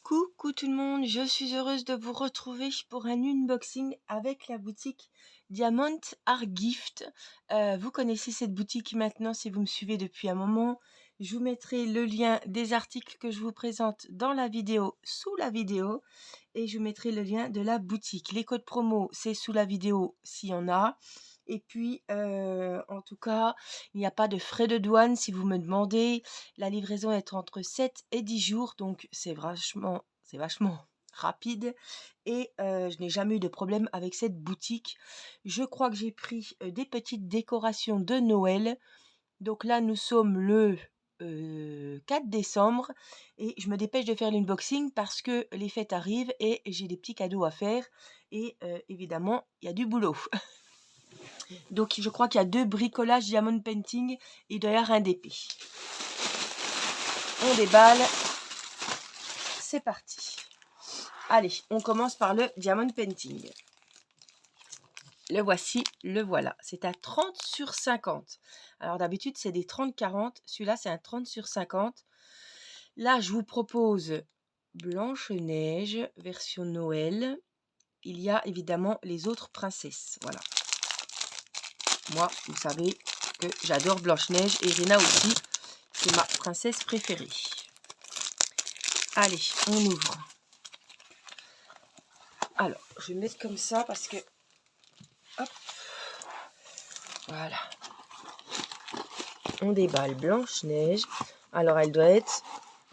Coucou tout le monde, je suis heureuse de vous retrouver pour un unboxing avec la boutique Diamond Art Gift. Vous connaissez cette boutique maintenant si vous me suivez depuis un moment. Je vous mettrai le lien des articles que je vous présente dans la vidéo sous la vidéo et je vous mettrai le lien de la boutique. Les codes promo, c'est sous la vidéo s'il y en a. Et puis, en tout cas, il n'y a pas de frais de douane si vous me demandez. La livraison est entre 7 et 10 jours, donc c'est vachement rapide. Et je n'ai jamais eu de problème avec cette boutique. Je crois que j'ai pris des petites décorations de Noël. Donc là, nous sommes le 4 décembre et je me dépêche de faire l'unboxing parce que les fêtes arrivent et j'ai des petits cadeaux à faire. Et évidemment, il y a du boulot. Donc je crois qu'il y a 2 bricolages diamond painting et d'ailleurs un DP. On déballe. C'est parti. Allez, on commence par le diamond painting. Le voici, le voilà. C'est un 30 sur 50. Alors d'habitude, c'est des 30-40. Celui-là, c'est un 30 sur 50. Là, je vous propose Blanche-Neige, version Noël. Il y a évidemment les autres princesses. Voilà. Moi, vous savez que j'adore Blanche-Neige et Irina aussi. C'est ma princesse préférée. Allez, on ouvre. Alors, je vais mettre comme ça parce que... Hop. Voilà. On déballe Blanche-Neige. Alors, elle doit être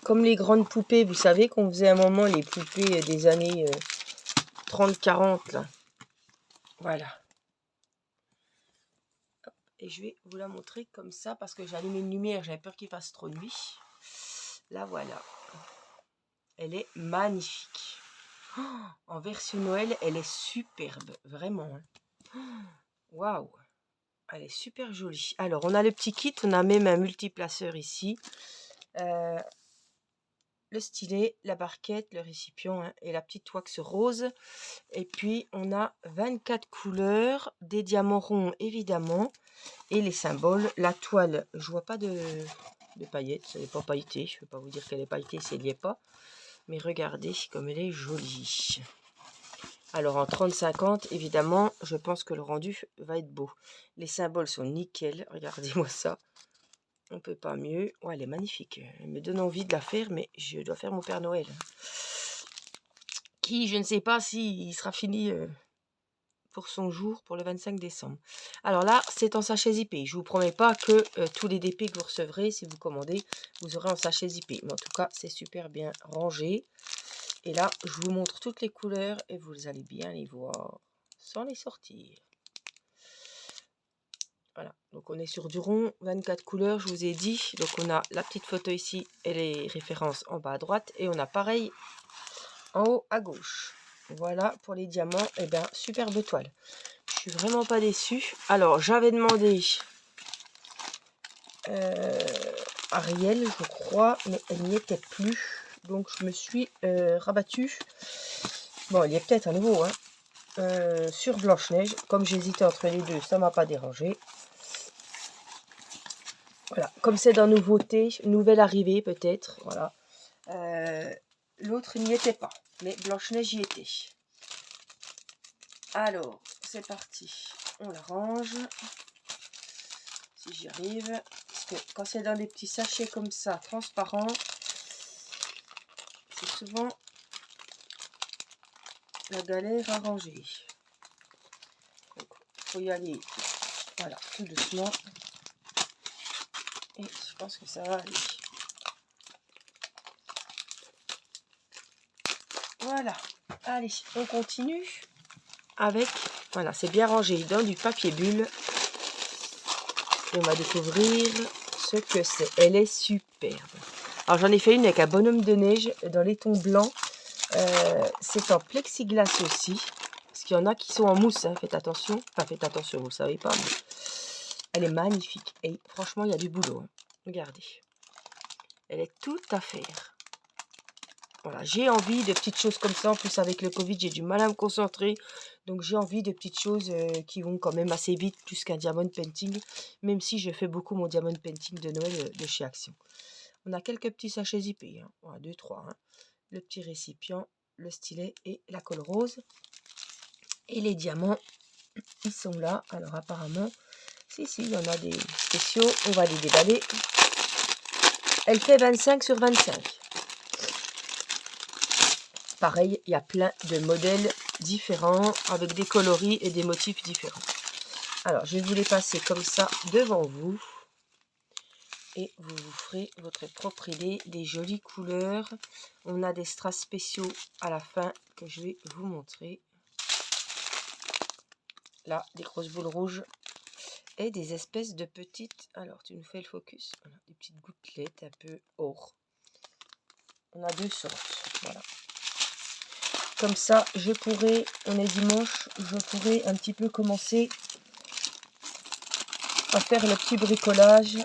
comme les grandes poupées. Vous savez qu'on faisait à un moment les poupées des années 30-40, là. Voilà. Hop. Et je vais vous la montrer comme ça parce que j'ai allumé une lumière. J'avais peur qu'il fasse trop nuit. La voilà. Elle est magnifique. Oh, en version Noël, elle est superbe. Vraiment. Waouh. Elle est super jolie. Alors, on a le petit kit. On a même un multiplaceur ici. Le stylet, la barquette, le récipient et la petite wax rose. Et puis, on a 24 couleurs, des diamants ronds évidemment, et les symboles. La toile, je vois pas de paillettes, elle n'est pas pailletée. Je ne vais pas vous dire qu'elle est pailletée si elle n'y est pas. Mais regardez comme elle est jolie. Alors, en 30-50, évidemment, je pense que le rendu va être beau. Les symboles sont nickel. Regardez-moi ça. On peut pas mieux. Ouais, elle est magnifique. Elle me donne envie de la faire, mais je dois faire mon Père Noël. Qui, je ne sais pas s'il sera fini pour son jour, pour le 25 décembre. Alors là, c'est en sachet zippé. Je vous promets pas que tous les DP que vous recevrez, si vous commandez, vous aurez en sachet zippé. Mais en tout cas, c'est super bien rangé. Et là, je vous montre toutes les couleurs et vous allez bien les voir sans les sortir. Voilà, donc on est sur du rond, 24 couleurs, je vous ai dit. Donc on a la petite photo ici et les références en bas à droite. Et on a pareil en haut à gauche. Voilà pour les diamants. Et bien, superbe toile. Je suis vraiment pas déçue. Alors, j'avais demandé Ariel, je crois, mais elle n'y était plus. Donc je me suis rabattue. Bon, il y a peut-être à nouveau, sur Blanche-Neige. Comme j'hésitais entre les deux, ça m'a pas dérangé. Voilà, comme c'est dans nouveauté, nouvelle arrivée peut-être, voilà. L'autre n'y était pas, mais Blanche-Neige y était. Alors, c'est parti. On la range. Si j'y arrive. Parce que quand c'est dans des petits sachets comme ça, transparents, c'est souvent la galère à ranger. Donc, il faut y aller, voilà, tout doucement. Et je pense que ça va aller. Voilà. Allez, on continue avec, voilà, c'est bien rangé dans du papier bulle. Et on va découvrir ce que c'est. Elle est superbe. Alors j'en ai fait une avec un bonhomme de neige dans les tons blancs. C'est en plexiglas aussi. Parce qu'il y en a qui sont en mousse. Faites attention. Enfin, faites attention, vous ne le savez pas. Mais elle est magnifique. Et franchement, il y a du boulot. Regardez. Elle est tout à faire. Voilà, j'ai envie de petites choses comme ça. En plus, avec le Covid, j'ai du mal à me concentrer. Donc, j'ai envie de petites choses qui vont quand même assez vite, plus qu'un diamond painting. Même si je fais beaucoup mon diamond painting de Noël de chez Action. On a quelques petits sachets zippés. 1, 2, 3. le petit récipient, le stylet et la colle rose. Et les diamants, ils sont là. Alors apparemment, si, il y en a des spéciaux. On va les déballer. Elle fait 25 sur 25. Pareil, il y a plein de modèles différents avec des coloris et des motifs différents. Alors, je vais vous les passer comme ça devant vous. Et vous vous ferez votre propre idée des jolies couleurs. On a des strass spéciaux à la fin que je vais vous montrer. Là, des grosses boules rouges et des espèces de petites... Alors, tu nous fais le focus. Voilà, des petites gouttelettes un peu or. On a deux sortes. Voilà. Comme ça, je pourrais, on est dimanche, je pourrais un petit peu commencer à faire le petit bricolage.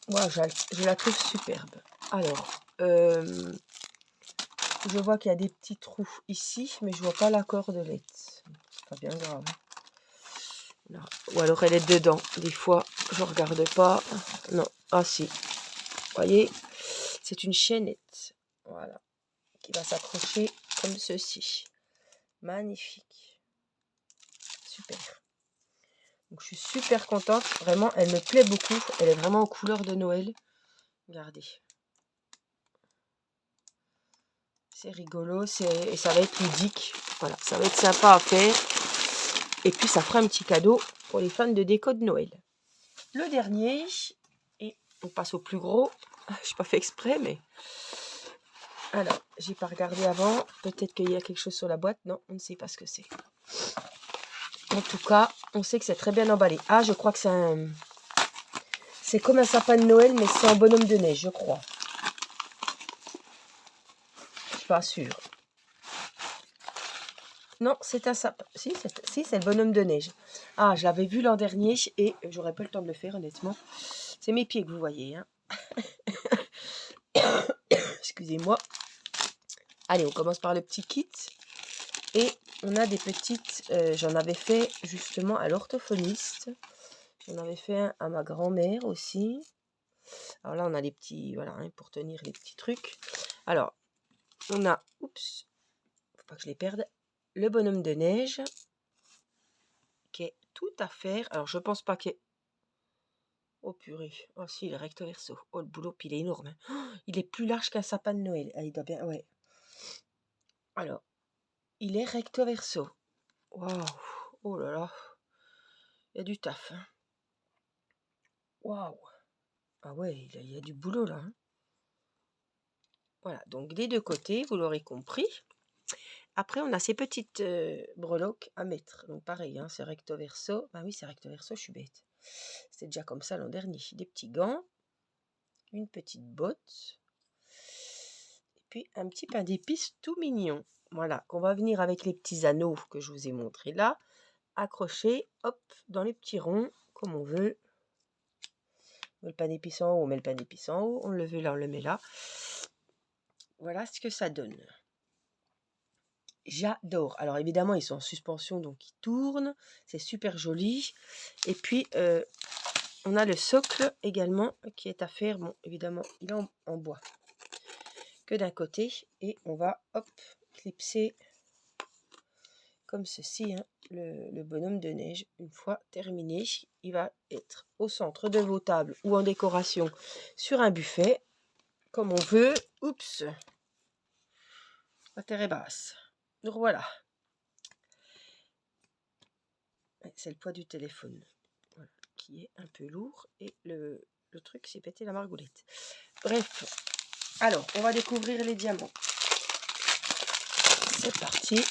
Wow, je la trouve superbe. Alors, je vois qu'il y a des petits trous ici, mais je vois pas la cordelette. C'est pas bien grave. Là. Ou alors elle est dedans. Des fois, je regarde pas. Non, ah si. Vous voyez, c'est une chaînette. Voilà. Qui va s'accrocher comme ceci. Magnifique. Super. Donc je suis super contente. Vraiment, elle me plaît beaucoup. Elle est vraiment en couleur de Noël. Regardez. C'est rigolo. Et ça va être ludique. Voilà, ça va être sympa à faire. Et puis ça fera un petit cadeau pour les fans de déco de Noël. Le dernier. Et on passe au plus gros. Je n'ai pas fait exprès, mais... Alors, j'ai pas regardé avant. Peut-être qu'il y a quelque chose sur la boîte. Non, on ne sait pas ce que c'est. En tout cas, on sait que c'est très bien emballé. Ah, je crois que c'est un... C'est comme un sapin de Noël, mais c'est un bonhomme de neige, je crois. Je suis pas sûre. Non, c'est un sapin. Si, c'est le bonhomme de neige. Ah, je l'avais vu l'an dernier et j'aurais pas le temps de le faire, honnêtement. C'est mes pieds que vous voyez. Hein. Excusez-moi. Allez, on commence par le petit kit. Et on a des petites... j'en avais fait justement à l'orthophoniste. J'en avais fait un à ma grand-mère aussi. Alors là, on a les petits... Voilà, hein, pour tenir les petits trucs. Alors, on a... Oups. Faut pas que je les perde. Le bonhomme de neige. Qui est tout à faire. Alors, je pense pas qu'il y ait... Oh purée. Oh si, il est recto verso. Oh, le boulot, puis il est énorme. Hein. Oh, il est plus large qu'un sapin de Noël. Ah, il doit bien... Ouais. Alors, il est recto verso. Waouh. Oh là là. Il y a du taf. Hein. Waouh. Ah ouais, il y a du boulot là. Hein. Voilà, donc des deux côtés, vous l'aurez compris. Après, on a ces petites breloques à mettre. Donc pareil, hein, c'est recto verso. Bah oui, c'est recto verso, je suis bête. C'était déjà comme ça l'an dernier. Des petits gants, une petite botte, et puis un petit pain d'épices tout mignon. Voilà, qu'on va venir avec les petits anneaux que je vous ai montrés là, accrocher, hop, dans les petits ronds, comme on veut. On met le pain d'épices en haut, on met le pain d'épices en haut. On le veut là, on le met là. Voilà ce que ça donne. J'adore. Alors évidemment, ils sont en suspension, donc ils tournent. C'est super joli. Et puis, on a le socle également qui est à faire. Bon, évidemment, il est en bois que d'un côté. Et on va, hop, clipser comme ceci, hein, le bonhomme de neige. Une fois terminé, il va être au centre de vos tables ou en décoration sur un buffet, comme on veut. Oups, la terre est basse. Donc voilà. C'est le poids du téléphone. Voilà, qui est un peu lourd. Et le truc s'est pété la margoulette. Bref. Alors, on va découvrir les diamants. C'est parti.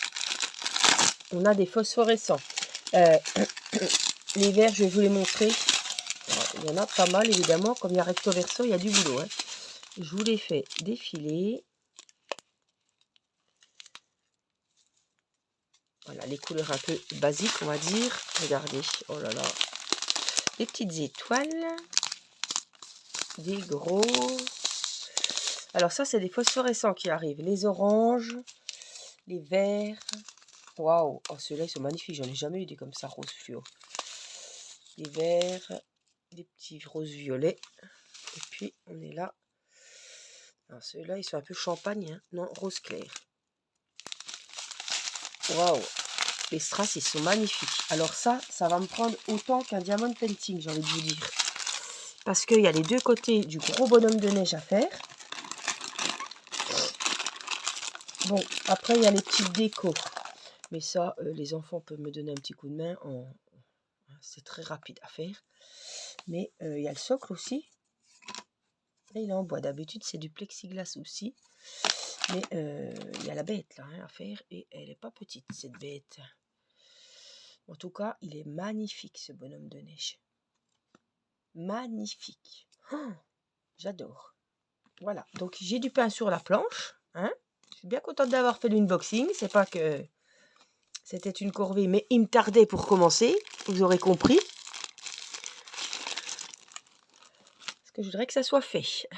On a des phosphorescents. Les verts, je vais vous les montrer. Il y en a pas mal, évidemment. Comme il y a recto verso, il y a du boulot. Hein. Je vous les fais défiler. Voilà, les couleurs un peu basiques, on va dire. Regardez. Oh là là. Des petites étoiles. Des gros. Alors ça, c'est des phosphorescents qui arrivent. Les oranges, les verts. Waouh. Oh, ceux-là, ils sont magnifiques. J'en ai jamais eu des comme ça, rose fluo. Des verts, des petits roses violets. Et puis, on est là Alors ceux-là, ils sont un peu champagne, hein. Non, rose clair. Waouh! Les strass, ils sont magnifiques. Alors ça va me prendre autant qu'un diamond painting, j'ai envie de vous dire. Parce qu'il y a les deux côtés du gros bonhomme de neige à faire. Bon, après, il y a les petites décos. Mais ça, les enfants peuvent me donner un petit coup de main. C'est très rapide à faire. Mais il y a le socle aussi. Là, il est en bois. D'habitude, c'est du plexiglas aussi. Mais il y a la bête là à faire. Et elle n'est pas petite, cette bête. En tout cas, il est magnifique, ce bonhomme de neige. Magnifique. Oh, j'adore. Voilà. Donc, j'ai du pain sur la planche. Hein. Je suis bien contente d'avoir fait l'unboxing. C'est pas que c'était une corvée, mais il me tardait pour commencer. Vous aurez compris. Parce que je voudrais que ça soit fait.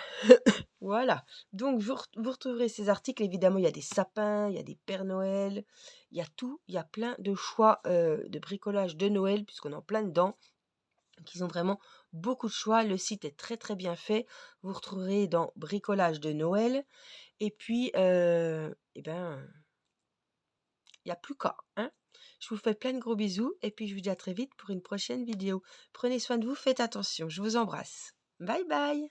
Voilà. Donc, vous retrouverez ces articles. Évidemment, il y a des sapins, il y a des Pères Noël. Il y a tout. Il y a plein de choix de bricolage de Noël, puisqu'on est en plein dedans. Donc, ils ont vraiment beaucoup de choix. Le site est très, très bien fait. Vous retrouverez dans bricolage de Noël. Et puis, eh ben, il n'y a plus qu'à. Hein. Je vous fais plein de gros bisous. Et puis, je vous dis à très vite pour une prochaine vidéo. Prenez soin de vous, faites attention. Je vous embrasse. Bye bye.